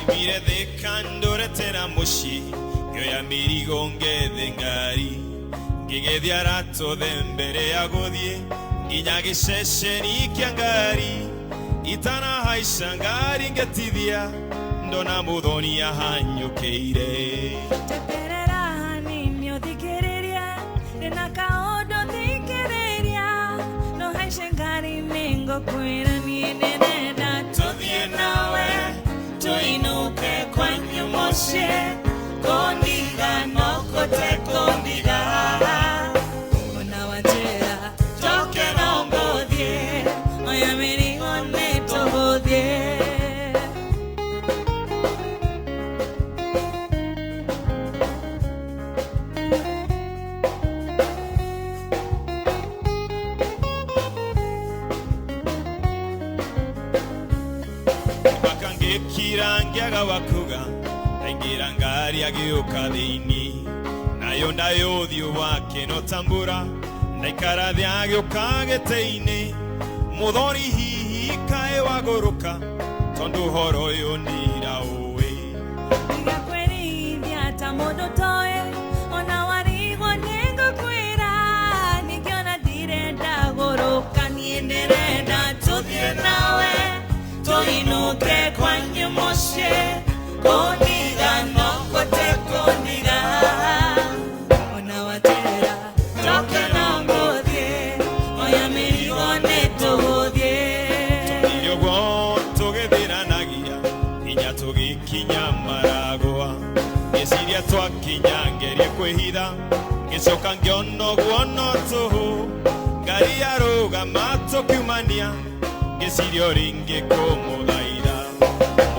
Mire dejando retena moshi yo ya mirigo ngede ngari ngige arato dembere yagodie nginyage sheshe ni kyangari itana haishangari ngetidia ndona mudoni ya hanyokeire teperera ni myodikereria na kaodo dikereria no haishangari mengo kwera ni nena tudie nawe tuinuke kwenye moshe kondiga no kote kondiga ona wachera toke no ngodie oya miri one tohodie kirangiaga wakuga aingira ngari agioka thini nayo ndayo thiu wake no tambura ndaikara thi agioka geteini muthori hihi kae wagoroka tondu horo uyu ndiraui ngakwerithia ta mundu toe ona warigwo ningukwira ningiona ndirenda goroka nie ndirenda tuthie nawe tuinuke kwenye moshe kondiga no kote kondiga ona watera toke no ngodie oya mirione tohodie tondirio gwo tugithiranagia inya tugikinya maragwa ngiciria twakinya ngerie kwihitha ngicoka ngiono guono tuhu ngari yarugama tukiumania ngicirio ringi kumuthaitha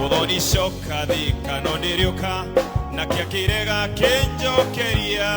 muthoni coka thika no ndirioka na kia kirega kinjokeria